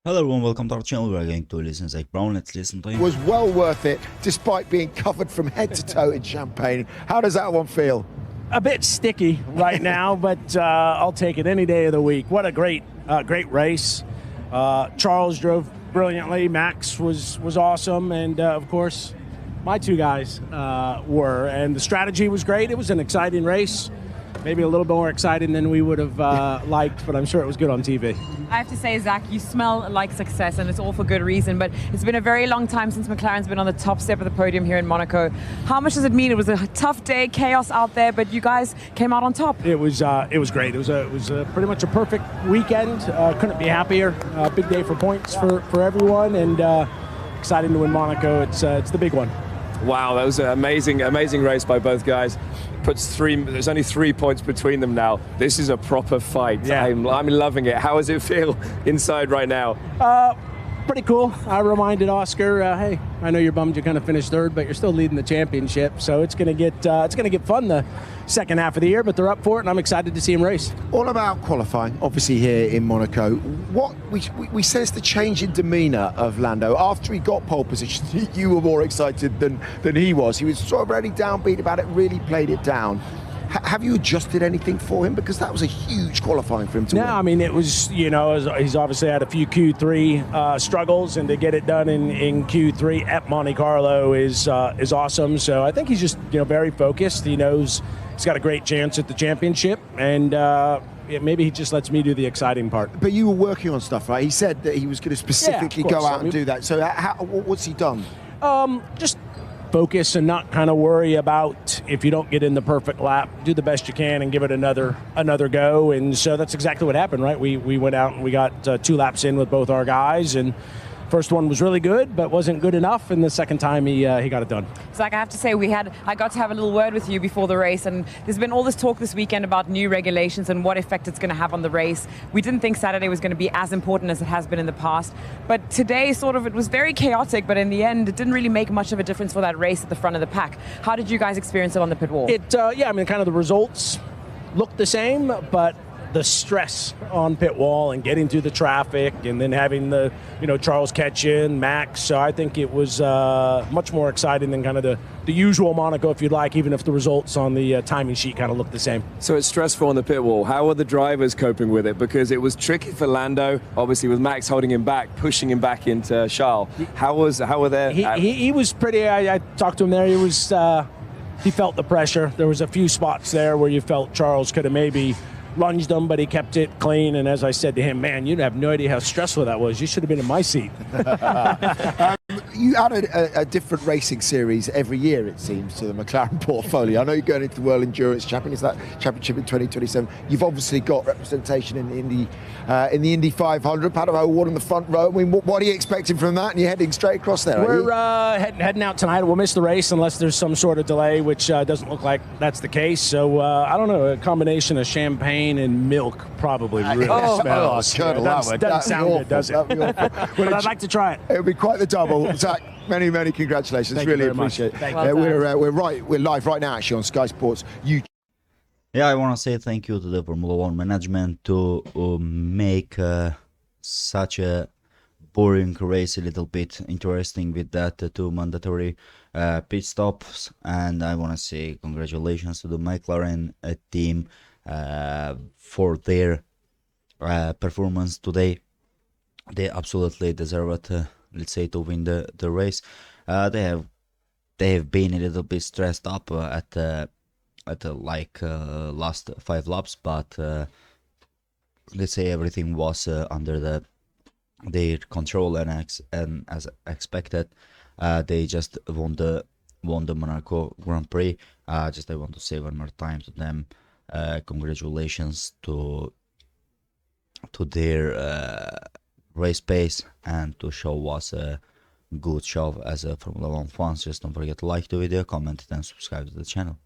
Hello everyone, welcome to our channel. We are going to listen to Zak Brown. Let's listen to him. Was well worth it, despite being covered from head to toe in champagne. How does that one feel? A bit sticky right now, but I'll take it any day of the week. What a great race. Charles drove brilliantly. Max was awesome, and of course, my two guys were. And the strategy was great. It was an exciting race. Maybe a little bit more exciting than we would have liked, but I'm sure it was good on TV. I have to say, Zach, you smell like success, and it's all for good reason, but it's been a very long time since McLaren's been on the top step of the podium here in Monaco. How much does it mean? It was a tough day, chaos out there, but you guys came out on top. It was great. It was pretty much a perfect weekend. Couldn't be happier. Big day for points for everyone, and exciting to win Monaco. It's the big one. Wow, that was an amazing race by both guys. There's only 3 points between them now. This is a proper fight. Yeah. I'm loving it. How does it feel inside right now? Pretty cool. I reminded Oscar, hey, I know you're bummed you kind of finished third, but you're still leading the championship. So it's gonna get fun the second half of the year, but they're up for it, and I'm excited to see them race. All about qualifying, obviously here in Monaco. What we sensed the change in demeanour of Lando after he got pole position. You were more excited than he was. He was sort of really downbeat about it. Really played it down. Have you adjusted anything for him? Because that was a huge qualifying for him to win. I mean, it was, he's obviously had a few Q3 struggles, and to get it done in Q3 at Monte Carlo is awesome. So I think he's just, very focused. He knows he's got a great chance at the championship, and maybe he just lets me do the exciting part. But you were working on stuff, right? He said that he was going to specifically go out and do that. So what's he done? Just focus and not kind of worry about if you don't get in the perfect lap. Do the best you can and give it another go. And so that's exactly what happened, right? We went out and we got 2 laps in with both our guys, and first one was really good, but wasn't good enough, and the second time he got it done. Zach, I have to say, I got to have a little word with you before the race, and there's been all this talk this weekend about new regulations and what effect it's going to have on the race. We didn't think Saturday was going to be as important as it has been in the past, but today it was very chaotic, but in the end it didn't really make much of a difference for that race at the front of the pack. How did you guys experience it on the pit wall? Kind of the results looked the same, but the stress on pit wall and getting through the traffic, and then having the Charles catch in Max. So I think it was much more exciting than kind of the usual Monaco, if you'd like, even if the results on the timing sheet kind of look the same. So it's stressful on the pit wall. How are the drivers coping with it? Because it was tricky for Lando, obviously, with Max holding him back, pushing him back into Charles. How were they? He was pretty. I talked to him there. He felt the pressure. There was a few spots there where you felt Charles could have maybe lunged him, but he kept it clean. And as I said to him, man, you have no idea how stressful that was. You should have been in my seat. You add a different racing series every year, it seems, to the McLaren portfolio. I know you're going into the World Endurance Championship in 2027. You've obviously got representation in the Indy 500. Paddock Award in the front row. I mean, what are you expecting from that? And you're heading straight across there, We're heading out tonight. We'll miss the race unless there's some sort of delay, which doesn't look like that's the case. So I don't know, a combination of champagne and milk probably really smells. That doesn't sound good, does it? But I'd like to try it. It'll be quite the double. Zach, many congratulations. Thank really you very appreciate much. it. Thank you. We're live right now, actually, on Sky Sports YouTube. Yeah, I want to say thank you to the Formula 1 management to make such a boring race a little bit interesting with that 2 mandatory pit stops. And I want to say congratulations to the McLaren team for their performance today. They absolutely deserve it, let's say, to win the race. They have been a little bit stressed up at the last 5 laps, but let's say everything was under their control, and as expected, they just won the Monaco Grand Prix. I want to say one more time to them, congratulations to their race pace, and to show us a good show as a Formula 1 fans. Just don't forget to like the video, comment, and subscribe to the channel.